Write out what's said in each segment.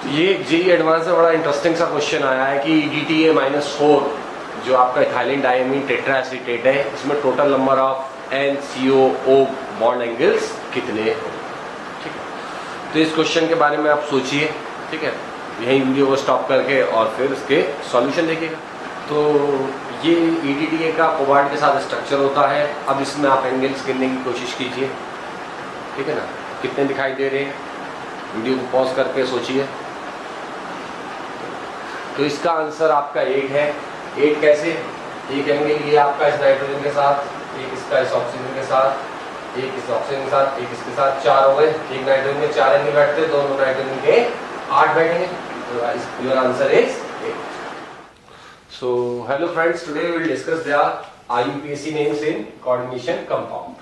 ये JEE advance में बड़ा इंटरेस्टिंग सा क्वेश्चन आया है कि EDTA-4 जो आपका इथाइलिन डायमीन टेट्राएसीटेट है, इसमें total number of NCOO bond angles कितने हैं। ठीक है, तो इस क्वेश्चन के बारे में आप सोचिए। ठीक है, यहीं वीडियो को स्टॉप करके और फिर इसके सॉल्यूशन देखिएगा। तो ये EDTA का कोबाल्ट के साथ स्ट्रक्चर होता है। अब इसमें आप एंगल्स गिनने की कोशिश कीजिए। ठीक है ना, कितने दिखाई दे रहे हैं, वीडियो को पॉज करके सोचिए। तो इसका आंसर आपका 8 है। 8 कैसे? एक एंगल ये आपका इस नाइट्रोजन के साथ, एक इसका इस ऑक्सीजन के साथ, एक इस ऑक्सीजन के साथ, एक इसके साथ, 4 हो गए। एक नाइट्रोजन में 4 एंगल बैठते, दोनों नाइट्रोजन के 8 बैठेंगे। तो your answer is 8। So hello friends, today we will discuss the IUPAC names in coordination compound.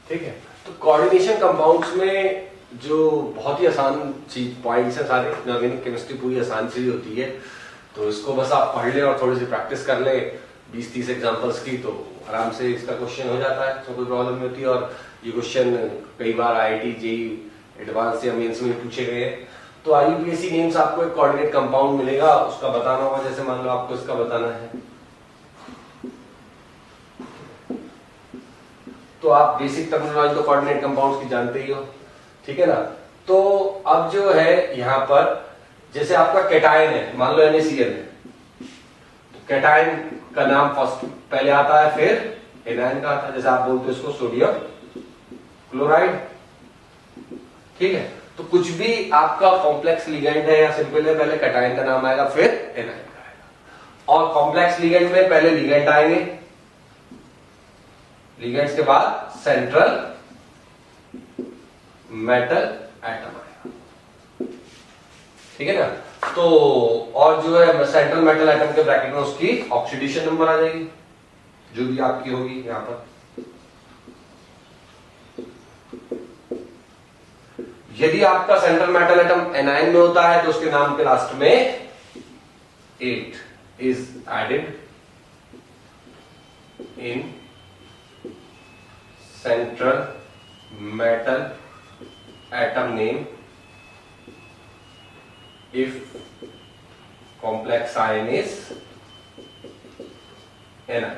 ठीक है, तो कोऑर्डिनेशन कंपाउंड्स में जो बहुत ही आसान चीज पॉइंट्स हैं सारे, ऑर्गेनिक केमिस्ट्री पूरी आसान चीज होती है। तो इसको बस आप पढ़ लें और थोड़ी सी प्रैक्टिस कर लें 20-30 एग्जांपल्स की, तो आराम से इसका क्वेश्चन हो जाता है, तो कोई प्रॉब्लम नहीं होती। और ये क्वेश्चन कई बार IIT JEE एडवांस या मेंस में पूछे गए हैं। तो IUPAC नेम्स आपको एक कोऑर्डिनेट कंपाउंड मिलेगा, उसका बताना होगा। जैसे मान लो आपको इसका बताना है, तो आप बेसिक टर्मिनोलॉजी तो कोऑर्डिनेट कंपाउंड्स की जानते ही हो। ठीक है ना। तो अब जो है यहाँ पर जैसे आपका कैटायन है, मान लो NaCl है, तो कैटायन का नाम फर्स्ट पहले आता है, फिर एनायन का आता है। जैसे आप बोलते हो इसको सोडियम क्लोराइड। ठीक है, तो कुछ भी आपका कॉम्प्लेक्स लिगेंड है या सिंपल है, पहले कैटायन का नाम आएगा, फिर एनायन का आएगा। और कॉम्प्लेक्स लिगेंड में पहले लिगेंड आएंगे, लिगेंड्स के बाद सेंट्रल मेटल एटम आएगा। ठीक है ना। तो और जो है सेंट्रल मेटल एटम के ब्रैकेट में उसकी ऑक्सीडेशन नंबर आ जाएगी, जो भी आपकी होगी यहां पर। यदि आपका सेंट्रल मेटल एटम एनायन में होता है तो उसके नाम के लास्ट में 8 is added in central metal atom name if complex ion is anion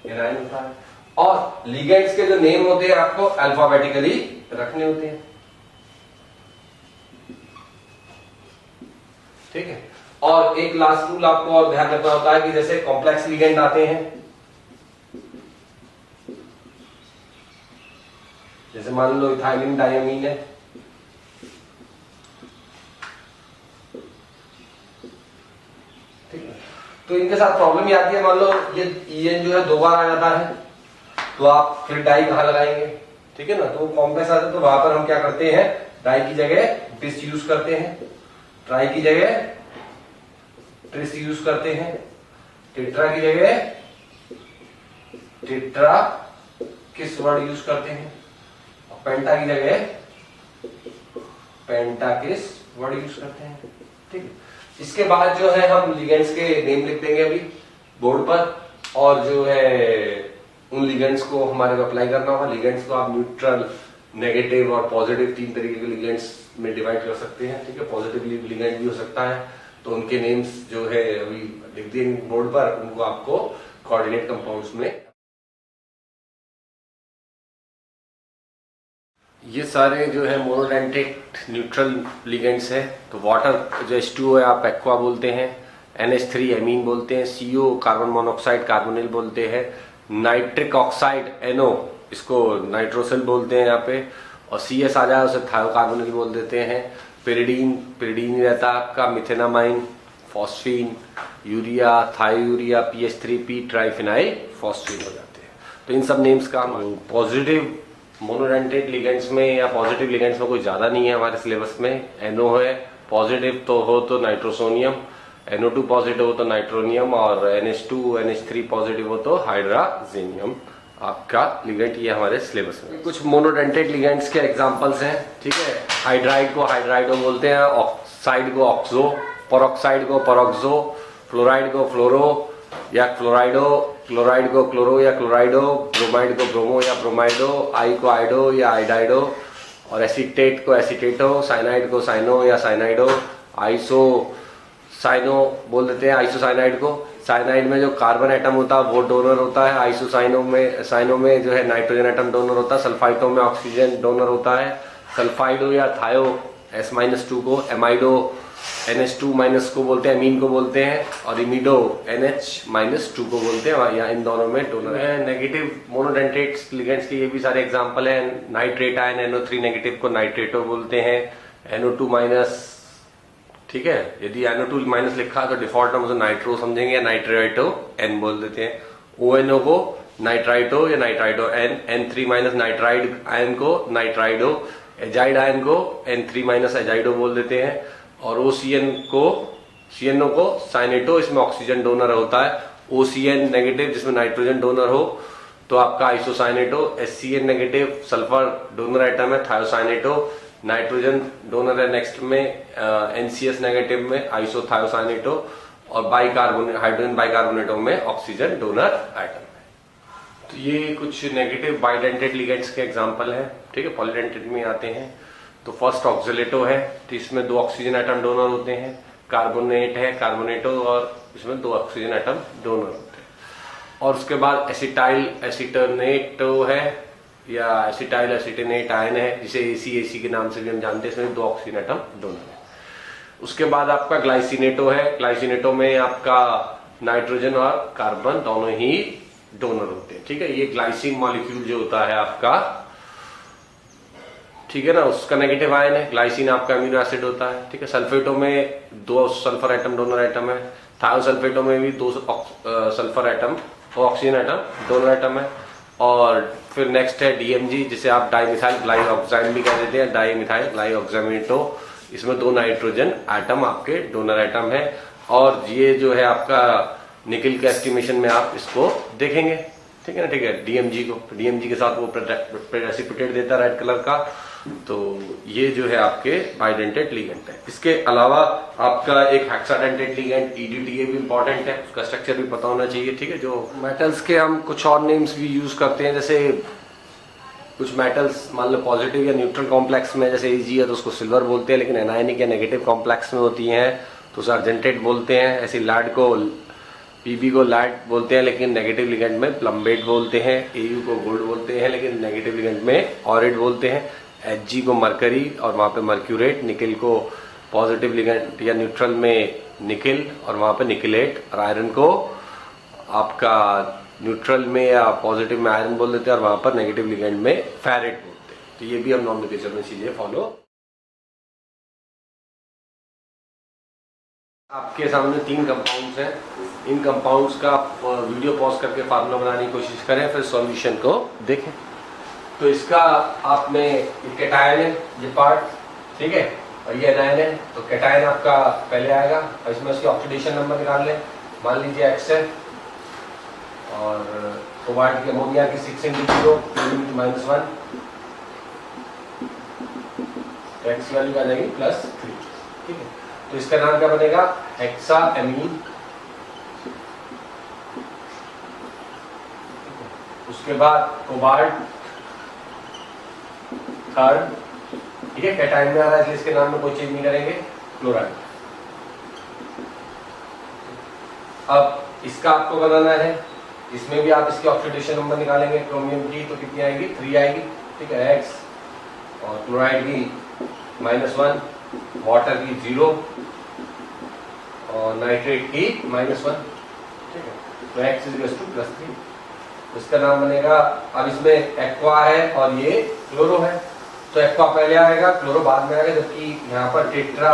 होता है। और लिगेंड्स के जो नेम होते हैं आपको अल्फाबेटिकली रखने होते हैं। ठीक है, और एक लास्ट रूल आपको और ध्यान रखना होता है कि जैसे कॉम्प्लेक्स लिगेंड आते हैं, जैसे मान लो इथाइलिन डायमीन है, ठीक है, तो इनके साथ प्रॉब्लम ये आती है। मान लो ये EN जो है 2 बार आ जाता है, तो आप फिर डाई कहां लगाएंगे। ठीक है ना, तो कॉम्प्लेक्स आते हैं, तो वहां पर हम क्या करते हैं, डाई की जगह बिस यूज करते हैं, ट्राई की जगह ट्रिस यूज करते हैं, टेट्रा की जगह टेट्रा किस वर्ड यूज करते हैं, पेंटा की जगह पेंटाकिस वर्ड यूज करते हैं। ठीक है, इसके बाद जो है हम लिगेंड्स के नेम लिख देंगे अभी बोर्ड पर, और जो है उन लिगेंड्स को हमारे को अप्लाई करना होगा। लिगेंड्स को आप न्यूट्रल, नेगेटिव और पॉजिटिव 3 तरीके के लिगेंड्स में डिवाइड कर सकते हैं। ठीक है, पॉजिटिव लिगेंड भी हो सकता है, तो उनके नेम्स जो है अभी लिख देंगे बोर्ड पर, उनको आपको कोऑर्डिनेट कंपाउंड्स में। ये सारे जो है मोनोडेंटेट न्यूट्रल लिगेंड्स है। तो वाटर जो H2O है आप एक्वा बोलते हैं, NH3 एमीन बोलते हैं, CO कार्बन मोनोऑक्साइड कार्बोनिल बोलते हैं, नाइट्रिक ऑक्साइड NO इसको नाइट्रोसिल बोलते हैं यहाँ पे, और CS आ जाए उसे थायोकार्बोनिल बोल देते हैं। पिरिडीन ही रहता है आपका, methenamine, phosphine, urea, thiourea, PH3P triphenyl phosphine हो जाते हैं। तो इन सब नेम्स का पॉजिटिव मोनोडेंटेट लिगेंड्स में या पॉजिटिव लिगेंड्स में कोई ज्यादा नहीं है हमारे सिलेबस में। NO है पॉजिटिव तो हो तो नाइट्रोसोनियम, NO2 पॉजिटिव हो तो नाइट्रोनियम, और NH2 NH3 पॉजिटिव हो तो हाइड्राजेनियम आपका लिगेंड। ये हमारे सिलेबस में कुछ मोनोडेंटेट लिगेंड्स के एग्जांपल्स हैं। ठीक है, हाइड्राइड को हाइड्राइडो बोलते हैं, ऑक्साइड को ऑक्सो, परऑक्साइड को परऑक्सो, फ्लोराइड को फ्लोरो या क्लोराइडो, क्लोराइड को क्लोरो या क्लोराइडो, ब्रोमाइड को ब्रोमो या ब्रोमाइडो, आई को आइडो या आइडाइडो, और एसीटेट को एसीटेटो, साइनाइड को साइनो या साइनाइडो, आइसो साइनो बोल देते हैं आइसोसाइनाइड को। साइनाइड में जो कार्बन एटम होता है वो डोनर होता है, आइसोसाइनो में साइनो में जो है नाइट्रोजन एटम डोनर होता है, सल्फाइटो में ऑक्सीजन डोनर होता है। सल्फाइडो या थायो S-2 को, एमाइडो NH2- को बोलते हैं, एमीन को बोलते हैं, और इमिडो NH-2 को बोलते हैं, या इन दोनों में डोनर है। नेगेटिव मोनोडेंटेट लिगेंड्स के ये भी सारे एग्जांपल हैं। नाइट्रेट आयन NO3 नेगेटिव को नाइट्रेटो बोलते हैं, NO2-, ठीक है। यदि NO2- लिखा है तो डिफॉल्ट हम उसे नाइट्रो समझेंगे या नाइट्राइटो N बोल देते हैं। ONO को नाइट्राइटो या nitrito N, N3- nitride ion को नाइट्राइडो, एजाइड आयन को N3- एजाइडो बोल देते हैं, और CNO को साइनेटो, इसमें ऑक्सीजन डोनर होता है। OCN नेगेटिव जिसमें नाइट्रोजन डोनर हो तो आपका आइसोसाइनेटो, SCN negative sulphur donor atom है, थायोसाइनेटो, नाइट्रोजन डोनर है नेक्स्ट में, NCS नेगेटिव में आइसोथायोसाइनेटो, और हाइड्रोजन बाइकार्बोनेटो में ऑक्सीजन डोनर आइटम है। तो ये कुछ नेगेटिव बाइडेंटेट लिगेंड्स के एग्जांपल हैं, ठीक है। पॉलीडेंटेट में आते हैं तो फर्स्ट ऑक्सिलेटो है, तो इसमें 2 ऑक्सीजन एटम डोनर होते हैं। कार्बोनेट है, कार्बोनेटो, और इसमें 2 ऑक्सीजन एटम डोनर होते हैं। और उसके बाद एसिटाइल एसिटोनेटो है, या एसिटाइल एसिटेनेट आयन है, जिसे AC के नाम से भी हम जानते हैं, इसमें 2 ऑक्सीजन एटम डोनर है। उसके बाद आपका ग्लाइसिनेटो है। ग्लाइसिनेटो में आपका नाइट्रोजन और कार्बन दोनों ही डोनर होते हैं, ठीक है। ये ग्लाइसिन मॉलिक्यूल जो होता है आपका, ठीक है ना, उसका नेगेटिव आयन है। ग्लाइसिन आपका अमीनो एसिड होता है, ठीक है। सल्फेटो में 2 सल्फर एटम डोनर आइटम है। थायोसल्फेटो में भी 2 sulphur atom oxygen atom donor atom है। और फिर नेक्स्ट है DMG, जिसे आप डाइमिथाइल ग्लाइऑक्साइड भी कह देते हैं, डाइमिथाइल ग्लाइऑक्सामिनेटो, इसमें 2 नाइट्रोजन एटम आपके डोनर आइटम है। और ये जो है आपका निकल के एस्टिमेशन में आप इसको देखेंगे, ठीक है ना, ठीक है। DMG को, DMG के साथ वो प्रेसिपिटेट देता है रेड कलर का। तो ये जो है आपके बाइडेंटेट लिगेंड है। इसके अलावा आपका एक हेक्साडेंटेट लिगेंड EDTA भी इंपॉर्टेंट है, उसका स्ट्रक्चर भी पता होना चाहिए, ठीक है। जो मेटल्स के हम कुछ और नेम्स भी यूज करते हैं, जैसे कुछ मेटल्स मान लो पॉजिटिव या न्यूट्रल कॉम्प्लेक्स में, जैसे Ag है तो उसको सिल्वर बोलते हैं, लेकिन एनायनिक या नेगेटिव कॉम्प्लेक्स में होती हैं तो उसे अर्जेंटेट बोलते हैं। ऐसे लैड को Pb को लैड बोलते हैं, लेकिन नेगेटिव लिगेंड में प्लम्बेट बोलते हैं। Au को गोल्ड बोलते हैं, लेकिन नेगेटिव लिगेंड में ऑरेट बोलते हैं। Hg को मरकरी और वहां पे मर्क्यूरेट। निकल को पॉजिटिव लिगेंड या न्यूट्रल में निकल और वहां पे निकलेट। और आयरन को आपका न्यूट्रल में या पॉजिटिव में आयरन बोल देते हैं और वहां पर नेगेटिव लिगेंड में फेरेट बोलते हैं। तो ये भी हम नॉमेनक्लेचर में चीजें फॉलो। आपके सामने 3 कंपाउंड्स हैं। इन कंपाउंड्स का वीडियो पॉज करके फार्मूला बनाने की कोशिश करें, फिर सॉल्यूशन को देखें। तो इसका आपने कैटायन है ये पार्ट, ठीक है, और ये एनायन है। तो कैटायन आपका पहले आएगा और इसमें उसकी ऑक्सीडेशन नंबर निकाल लें। मान लीजिए X है, और कोबाल्ट की अमोनिया की 6x0 -1, X वैल्यू आ जाएगी +3, ठीक है। तो इसका नाम क्या बनेगा? हेक्साएमीन। उसके बाद कोबाल्ट थर्ड, ठीक है, कैटायन में आ रहा है इसलिए इसके नाम में कोई चेंज नहीं करेंगे, क्लोराइड। अब इसका आपको बनाना है, इसमें भी आप इसकी ऑक्सीडेशन नंबर निकालेंगे क्रोमियम की, तो कितनी आएगी? 3 आएगी, ठीक है, X, और क्लोराइड की -1, वाटर की 0 और नाइट्रेट की -1, ठीक है। तो X = +3, इसका नाम बनेगा। अब इसमें एक्वा है और ये क्लोरो है, तो एक्वा पहले आएगा, क्लोरो बाद में आएगा, जबकि यहाँ पर टेट्रा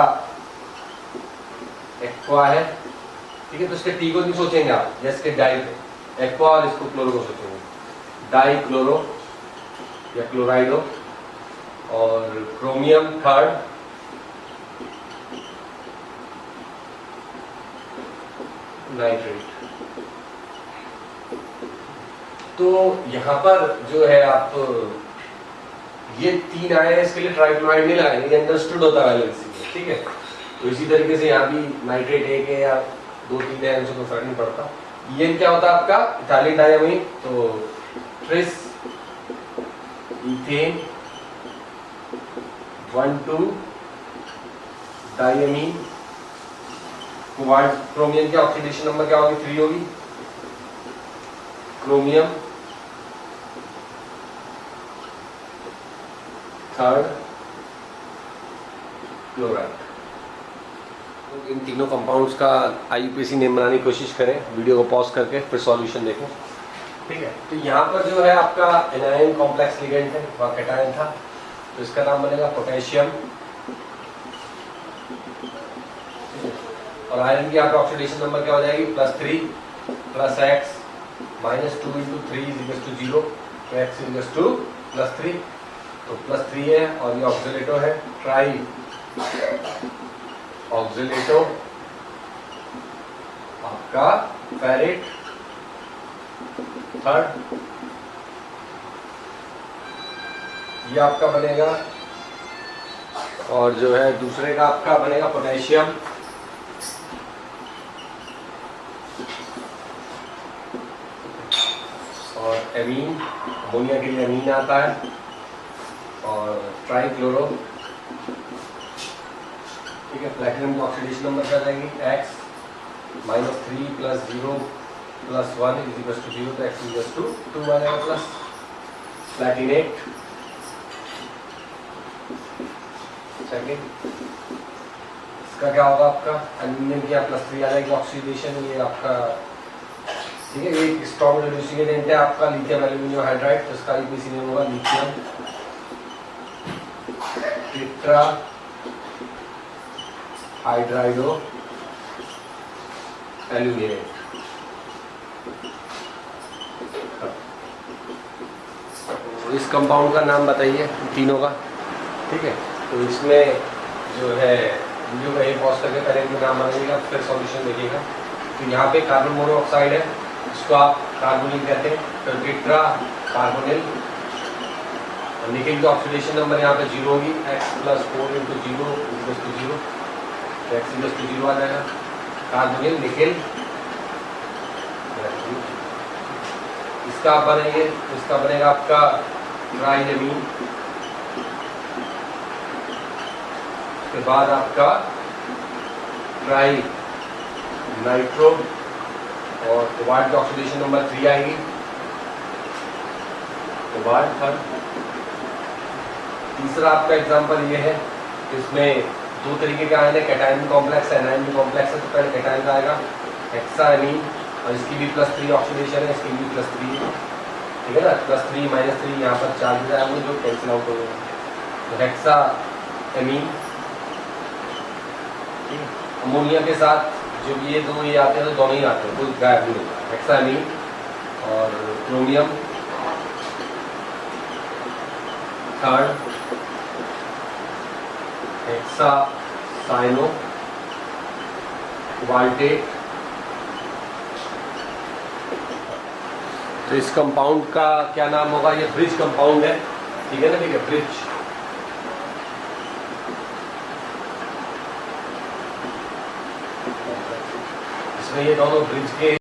एक्वा है, ठीक है। तो इसके टी को नहीं सोचेंगे आप, जैसे डाई पे एक्वा, और इसको क्लोरो को सोचेंगे, डाई क्लोरो या क्लोराइडो। और क्रोमियम थर्ड, नाइट्रेट। तो यहाँ पर जो है आप ये 3 आए हैं, इसके लिए ट्राइक्लोराइड नहीं लगाएंगे, ये अंडरस्टूड होता है वैलेंसी में, ठीक है। तो इसी तरीके से यहाँ भी नाइट्रेट 1 है या 2-3 है उनसे कोई फर्क नहीं पड़ता। EN क्या होता है आपका? इथाइलिन डायमीन, तो ट्रिस इथेन 1,2 डायमीन। क्रोमियम की ऑक्सीडेशन नंबर क्या होगी? 3 होगी। Chromium 3rd chloride. इन तीनों कंपाउंड्स का IUPAC नेम बनाने की कोशिश करें, वीडियो को पॉज करके फिर सॉल्यूशन देखें, ठीक है। तो यहाँ पर जो है आपका एनायन कॉम्प्लेक्स लिगेंड है, वहाँ कैटायन था, तो इसका नाम बनेगा पोटेशियम। और आयरन की आपका ऑक्सीडेशन नंबर क्या हो जाएगी? +3 + X -2 × 3 = 0, तो X = +3, तो +3 है। और ये ऑक्सीलेटो है, ट्राई ऑक्सीलेटो आपका फेरेट 3rd, ये आपका बनेगा। और जो है दूसरे का आपका बनेगा पोटेशियम, और एमीन, अमोनिया के लिए एमीन आता है, और ट्राइक्लोरो, ठीक है। प्लैटिनम की ऑक्सीडेशन नंबर क्या जाएगी? X -3 + 0 + 1 = 0, तो X = 2 आ जाएगा प्लस। प्लैटिनेट सेकेंड, इसका क्या होगा आपका? एल्यूमिनियम की +3 आ जाएगी ऑक्सीडेशन, ये आपका, ठीक है। एक स्ट्रॉन्ग रिड्यूसिंग एजेंट है आपका लिथियम एल्यूमिनियम हाइड्राइड, तो इसका IUPAC नेम होगा लिथियम टेट्रा हाइड्राइडो एल्यूमिनेट। इस कंपाउंड का नाम बताइए तीनों का, ठीक है। तो इसमें जो है वीडियो का एक पॉज करके पहले इनका नाम बनाइएगा, फिर सॉल्यूशन देखिएगा। तो यहाँ पे कार्बन मोनोऑक्साइड है, इसको आप कार्बोनिल कहते हैं, फिर टेट्रा कार्बोनिल। निकेल की ऑक्सीडेशन नंबर यहाँ पे 0 होगी, X + 4 × 0 = 0, तो X = 0 आ जाएगा। कार्बोनिल निकेल, इसका आप बनाइए, इसका बनेगा आपका ट्राइएमीन, उसके बाद आपका ट्राई नाइट्रो, और कोबाल्ट की ऑक्सीडेशन नंबर 3 आएगी, कोबाल्ट 3rd। तीसरा आपका एग्जांपल ये है, इसमें 2 तरीके के आयन है, कैटायन कॉम्प्लेक्स है, एनायन कॉम्प्लेक्स है। तो पहले कैटायन का आएगा हेक्साएमीन, और इसकी भी +3 ऑक्सीडेशन है, इसकी भी +3 है, ठीक है ना। +3 -3 यहाँ पर चार्जेस आएंगे जो कैंसिल आउट हो गए, तो हेक्साएमीन। अमोनिया के साथ जो ये दो ये आते हैं, तो दोनों ही आते हैं, कोई गायब नहीं होगा, हेक्साएमीन। और क्रोमियम 3rd, हेक्सासाइनो कोबाल्टेट। तो इस कंपाउंड का क्या नाम होगा? ये ब्रिज कंपाउंड है, ठीक है ना, ठीक है, ब्रिज। इसमें ये दोनों ब्रिज के